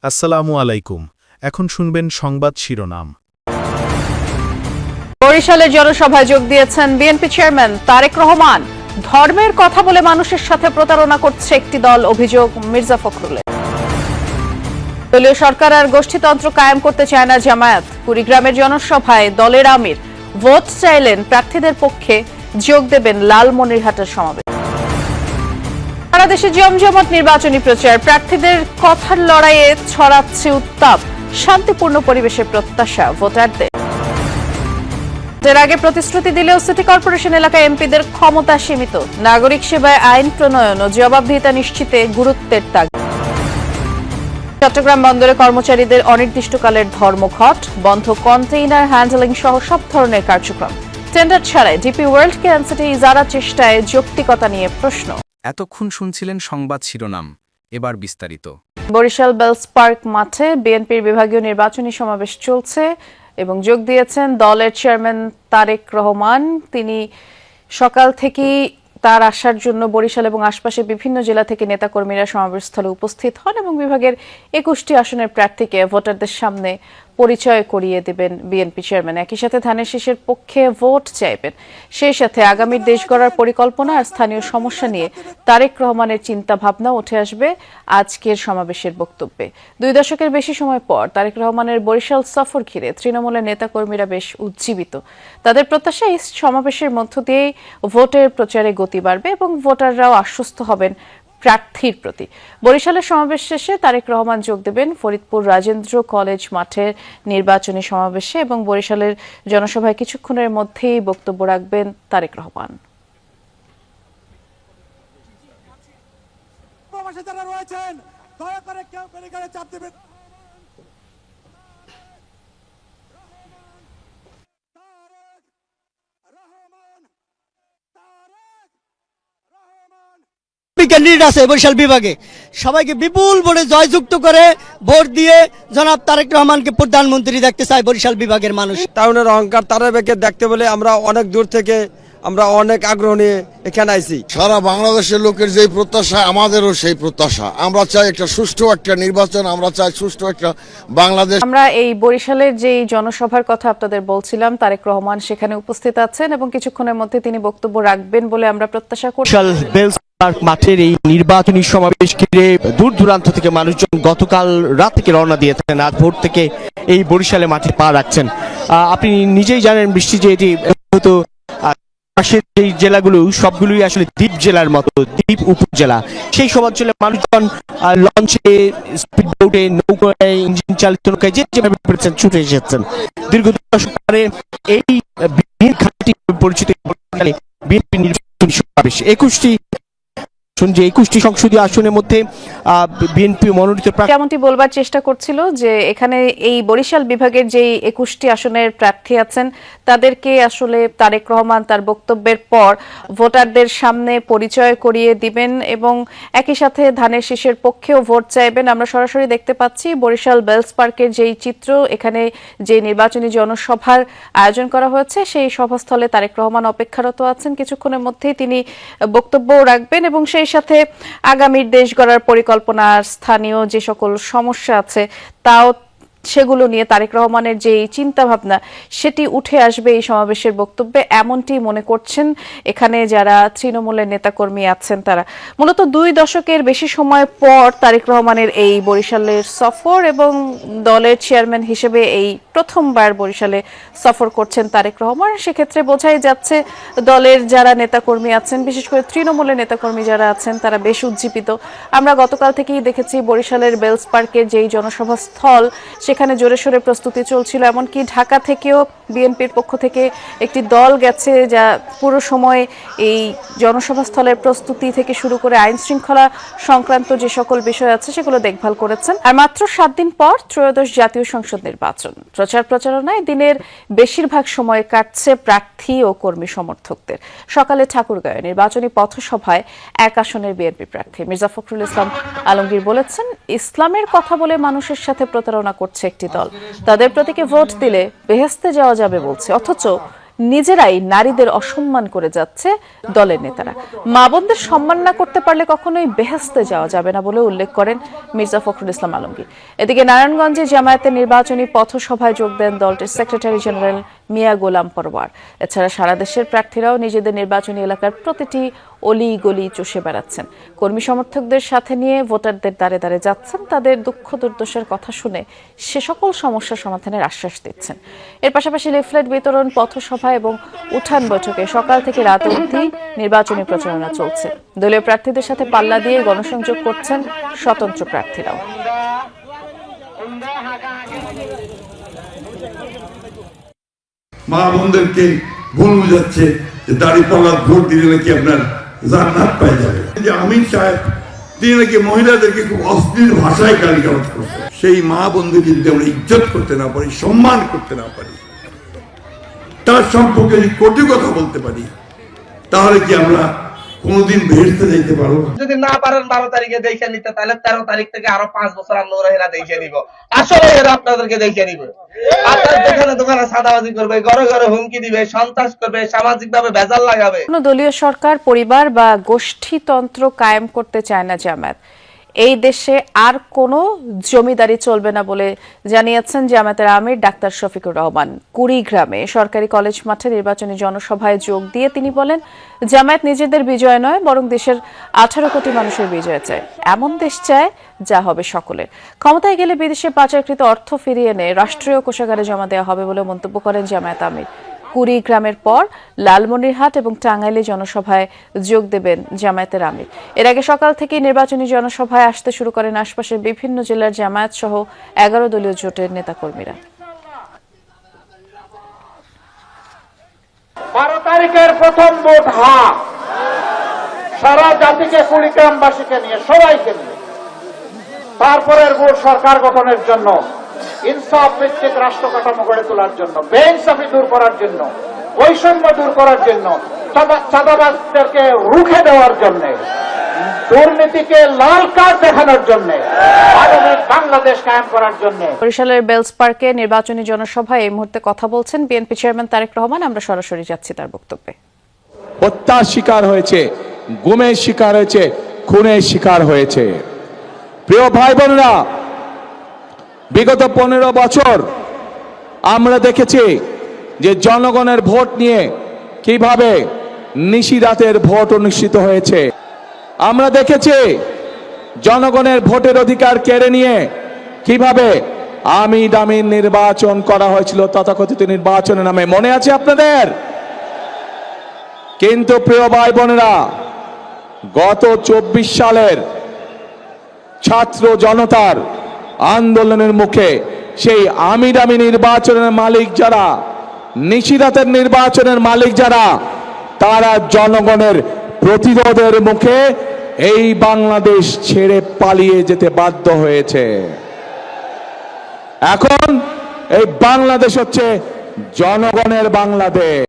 আসসালামু আলাইকুম। এখন শুনবেন সংবাদ শিরোনাম। বরিশালে জনসভায় যোগ দিয়েছেন বিএনপি চেয়ারম্যান তারেক রহমান। ধর্মের কথা বলে মানুষের সাথে প্রতারণা করছে একটি দল, অভিযোগ মির্জা ফখরুলের। দলীয় সরকার আর গোষ্ঠীতন্ত্র কায়েম করতে চায় না জামায়াত। কুড়িগ্রামের জনসভায় দলের আমির ভোট চাইলেন, প্রার্থীদের পক্ষে যোগ দেবেন লালমনিরহাটের সমাবেশ। সারা দেশে জমজমাট নির্বাচনী প্রচার, প্রার্থীদের কথার লড়াইয়ে ছড়াচ্ছে উত্তাপ। শান্তিপূর্ণ পরিবেশের প্রত্যাশা ভোটারদের। এর আগে প্রতিশ্রুতি দিলেও সিটি কর্পোরেশন এলাকায় এমপিদের ক্ষমতা সীমিত। নাগরিক সেবায় আইন প্রণয়ন ও জবাবদিহিতা নিশ্চিতে গুরুত্বের তাগিদ। চট্টগ্রাম বন্দরে কর্মচারীদের অনির্দিষ্টকালের ধর্মঘট, বন্ধ কন্টেইনার হ্যান্ডলিং সহ সব ধরনের কার্যক্রম। টেন্ডার ছাড়াই ডিপি ওয়ার্ল্ডকে এনসিটি ইজারা চেষ্টায় যৌক্তিকতা নিয়ে প্রশ্ন। এতক্ষণ শুনছিলেন সংবাদ শিরোনাম, এবার বিস্তারিত। বরিশাল বেলস পার্ক মাঠে বিএনপির বিভাগীয় নির্বাচনী সমাবেশ চলছে এবং যোগ দিয়েছেন দলের চেয়ারম্যান তারেক রহমান। তিনি সকাল থেকেই তার আসার জন্য বরিশাল এবং আশপাশের বিভিন্ন জেলা থেকে নেতাকর্মীরা সমাবেশস্থলে উপস্থিত হন এবং বিভাগের 21টি আসনের প্রার্থীকে ভোটারদের সামনে পরিচয় করিয়ে দেবেন বিএনপি চেয়ারম্যান। একই সাথে ধানের শীষের পক্ষে ভোট চাইবেন। সেই সাথে আগামীর দেশ গড়ার পরিকল্পনা আর স্থানীয় সমস্যা নিয়ে তারেক রহমানের চিন্তা ভাবনা উঠে আসবে আজকের সমাবেশের বক্তব্যে। 2 দশকের বেশি সময় পর তারেক রহমানের বরিশাল সফর ঘিরে তৃণমূলের নেতাকর্মীরা বেশ উজ্জীবিত। তাদের প্রত্যাশা এই সমাবেশের মধ্য দিয়েই ভোটের প্রচারে গতি বাড়বে এবং ভোটাররাও আশ্বস্ত হবেন প্রার্থীর প্রতি। বরিশালের সমাবেশ শেষে তারেক রহমান যোগ দেবেন ফরিদপুর রাজেন্দ্র কলেজ মাঠের নির্বাচনী সমাবেশে এবং বরিশালের জনসভায় কিছুক্ষণের মধ্যেই বক্তব্য রাখবেন তারেক রহমান। ক্যান্ডিডেট আছে বরিশাল বিভাগে, সবাইকে বিপুল ভোটে জয়যুক্ত করে ভোট দিয়ে জনাব তারেক রহমানকে প্রধানমন্ত্রী দেখতে চায় বরিশাল বিভাগের মানুষ। টাউনের অহংকার তারেককে দেখতে বলে আমরা অনেক দূর থেকে আমরা অনেক আগ্রহ নিয়ে এখানে আইছি। সারা বাংলাদেশের লোকের যেই প্রত্যাশা, আমাদেরও সেই প্রত্যাশা। আমরা চাই একটা সুষ্ঠু একটা নির্বাচন, আমরা চাই সুষ্ঠু একটা বাংলাদেশ। আমরা এই বরিশালের যে জনসভার কথা আপনাদের বলছিলাম, তারেক রহমান সেখানে উপস্থিত আছেন এবং কিছুক্ষণের মধ্যে তিনি বক্তব্য রাখবেন বলে আমরা প্রত্যাশা করছি। পার্ক মাঠের এই নির্বাচনী সমাবেশ ঘিরে দূর দূরান্ত থেকে মানুষজন গতকাল রাত থেকে রওনা দিয়েছেন, আজ ভোর থেকে এই বরিশালে মাঠে পা রাখছেন। আপনি নিজেই জানেন বৃষ্টি যে এটি পাশের এই জেলাগুলো সবগুলোই আসলে দ্বীপ জেলার মতো, দ্বীপ উপজেলা। সেই সব অঞ্চলে মানুষজন লঞ্চে, স্পিড বোটে, নৌকায়, ইঞ্জিন চালিত নৌকায় যেভাবে পেরেছেন ছুটে এসেছেন। দীর্ঘ দশক পরে এই ঘাটি পরিচিত বিএনপি নির্বাচনী সমাবেশ 21টি সংসদীয় আসনের মধ্যে বিএনপি মনোনীত যেমনটি বলবার চেষ্টা করছিল যে এখানে এই বরিশাল বিভাগের যে 21টি আসনের প্রার্থী আছেন তাদেরকে আসলে তারেক রহমান তার বক্তব্যের পর ভোটারদের সামনে পরিচয় করিয়ে দিবেন এবং একই সাথে ধানের শীষের পক্ষেও ভোট চাইবেন। আমরা সরাসরি দেখতে পাচ্ছি বরিশাল বেলস পার্কের যেই চিত্র, এখানে যে নির্বাচনী জনসভার আয়োজন করা হয়েছে সেই সভাস্থলে তারেক রহমান অপেক্ষারত আছেন। কিছুক্ষণের মধ্যেই তিনি বক্তব্য রাখবেন এবং সেই সাথে আগামীর দেশ গড়ার পরিকল্পনা, স্থানীয় যে সকল সমস্যা আছে তাও সেগুলো নিয়ে তারেক রহমানের যে চিন্তা ভাবনা সেটি উঠে আসবে এই সমাবেশের বক্তব্যে, এমনটি মনে করছেন এখানে যারা তৃণমূলের নেতাকর্মী আছেন তারা। মূলত 2 দশকের বেশি সময় পর তারেক রহমানের এই বরিশালের সফর এবং দলের চেয়ারম্যান হিসেবে এই প্রথমবার বরিশালে সফর করছেন তারেক রহমান। সেক্ষেত্রে বোঝাই যাচ্ছে দলের যারা নেতাকর্মী আছেন, বিশেষ করে তৃণমূলের নেতাকর্মী যারা আছেন তারা বেশ উজ্জীবিত। আমরা গতকাল থেকেই দেখেছি বরিশালের বেলস পার্কের যেই জনসভা স্থল সেখানে জোরে সোরে প্রস্তুতি চলছিল। এমনকি ঢাকা থেকেও বিএনপির পক্ষ থেকে একটি দল গেছে যা পুরো সময় এই জনসভা স্থলের প্রস্তুতি থেকে শুরু করে আইন শৃঙ্খলা সংক্রান্ত যে সকল বিষয় আছে সেগুলো দেখভাল করেছেন। আর মাত্র 7 দিন পর ত্রয়োদশ জাতীয় সংসদ নির্বাচন, প্রচারণায় দিনের বেশিরভাগ সময় কাটছে প্রার্থী ও কর্মী সমর্থকদের। সকালে ঠাকুরগাঁয়ে নির্বাচনী পথসভায় 1 আসনের বিএনপি প্রার্থী মির্জা ফখরুল ইসলাম আলমগীর বলেছেন, ইসলামের কথা বলে মানুষের সাথে প্রতারণা করছে একটি দল, তাদের প্রতীকে ভোট দিলে বেহেশতে যাওয়া যাবে বলছে, অথচ নিজেরাই নারীদের অসম্মান করে যাচ্ছে দলের নেতারা। মা বোনদের সম্মান না করতে পারলে কখনোই বেহেশতে যাওয়া যাবে না বলে উল্লেখ করেন মির্জা ফখরুল ইসলাম আলমগীর। এদিকে নারায়ণগঞ্জে জামায়াতের নির্বাচনী পথসভায় যোগ দেন দলটির সেক্রেটারি জেনারেল মিয়া গোলাম পরওয়ার। এছাড়া সারা দেশের প্রার্থীরাও নিজেদের নির্বাচনী এলাকার প্রতিটি অলি গলি চষে বেড়াচ্ছেন। কর্মী সমর্থকদের সাথে নিয়ে ভোটারদের দ্বারে দ্বারে যাচ্ছেন, তাদের দুঃখ দুর্দশার কথা শুনে সে সকল সমস্যা সমাধানের আশ্বাস দিচ্ছেন। এর পাশাপাশি লিফলেট বিতরণ, পথসভা এবং উঠান বৈঠকে সকাল থেকে রাত অবধি নির্বাচনী প্রচারণা চলছে। দলীয় প্রার্থীদের সাথে পাল্লা দিয়ে গণসংযোগ করছেন স্বতন্ত্র প্রার্থীরাও। মা বোনদেরকে ভুল বুঝাচ্ছে যে দাঁড়িপাল্লা ভোট দিলে নাকি আপনার জান্নাত পাই যাবে। যে আমির সাহেব তিনি নাকি মহিলাদেরকে খুব অশ্লীল ভাষায় গালিগালাজ করছে। সেই মা বোনদেরকে যদি আমরা ইজ্জত করতে না পারি, সম্মান করতে না পারি, তার সম্পর্কে যদি কটু কথা বলতে পারি, তাহলে কি আমরা কোনদিন বেহেশতে যাইতে পারবো? যদি না পারেন 12 তারিখে দেখে নিতে, তাহলে 13 তারিখ থেকে আরো 5 বছর আমরা এরা দেখে নিব। আসলে এরা আপনাদেরকে দেখে নিব। আপনার দোকানে দোকানে সাদাবাজি করবে, ঘরে ঘরে হুমকি দিবে, সন্ত্রাস করবে, সামাজিক ভাবে ভেজাল লাগাবে। কোনো দলীয় সরকার, পরিবার বা গোষ্ঠীতন্ত্র কায়েম করতে চায় না জামায়াত। এই দেশে আর কোনো জমিদারি চলবে না বলে জানিয়েছেন জামায়াতের আমির ডাক্তার শফিকুর রহমান। কুড়িগ্রামে সরকারি কলেজ মাঠে নির্বাচনী জনসভায় যোগ দিয়ে তিনি বলেন, জামায়াত নিজেদের বিজয় নয়, বরং দেশের 18 কোটি মানুষের বিজয় চায়। এমন দেশ চায় যা হবে সকলের। ক্ষমতায় গেলে বিদেশে পাচারকৃত অর্থ ফিরিয়ে এনে রাষ্ট্রীয় কোষাগারে জমা দেওয়া হবে বলে মন্তব্য করেন জামায়াত আমির। কুড়িগ্রামের পর লালমনিরহাট এবং টাঙ্গাইলে জনসভায় যোগ দেবেন জামায়াতের আমির। এর আগে সকাল থেকে নির্বাচনী জনসভায় আসতে শুরু করেন আশপাশের বিভিন্ন জেলার জামায়াত সহ 11 দলীয় জোটের নেতাকর্মীরা। 12 তারিখের প্রথম ভোট সারা জাতিকে, কুড়িগ্রামবাসীকে নিয়ে, সবাইকে নিয়ে। তারপরের ভোট সরকার গঠনের জন্য, ইনসাফ ভিত্তিক রাষ্ট্র কাঠামো গড়ে তোলার জন্য, বেইনসাফি দূর করার জন্য, বৈষম্য দূর করার জন্য, চাঁদাবাজদেরকে রুখে দেওয়ার জন্য, দুর্নীতিকে লাল কার্ড দেখানোর জন্য, আধুনিক বাংলাদেশ কায়েম করার জন্য। বরিশালের বেলস পার্কে নির্বাচনী জনসভায় এই মুহূর্তে কথা বলছেন বিএনপি চেয়ারম্যান তারেক রহমান। আমরা সরাসরি যাচ্ছি তার বক্তব্যে। হত্যার শিকার হয়েছে, গুমের শিকার হয়েছে, খুনের শিকার হয়েছে। প্রিয় ভাই বোনেরা, বিগত 15 বছর আমরা দেখেছি যে জনগণের ভোট নিয়ে কিভাবে নিশিরাতের ভোট অনুষ্ঠিত হয়েছে। আমরা দেখেছি জনগণের ভোটের অধিকার কেড়ে নিয়ে কিভাবে আমি দামি নির্বাচন করা হয়েছিল, তথাকথিত নির্বাচনের নামে। মনে আছে আপনাদের? কিন্তু প্রিয় ভাই বোনেরা, গত 24 সালের ছাত্র জনতার আন্দোলনের মুখে সেই আমি দামি নির্বাচনের মালিক যারা, নিশিরাতের নির্বাচনের মালিক যারা, তারা জনগণের প্রতিরোধের মুখে এই বাংলাদেশ ছেড়ে পালিয়ে যেতে বাধ্য হয়েছে। এখন এই বাংলাদেশ হচ্ছে জনগণের বাংলাদেশ।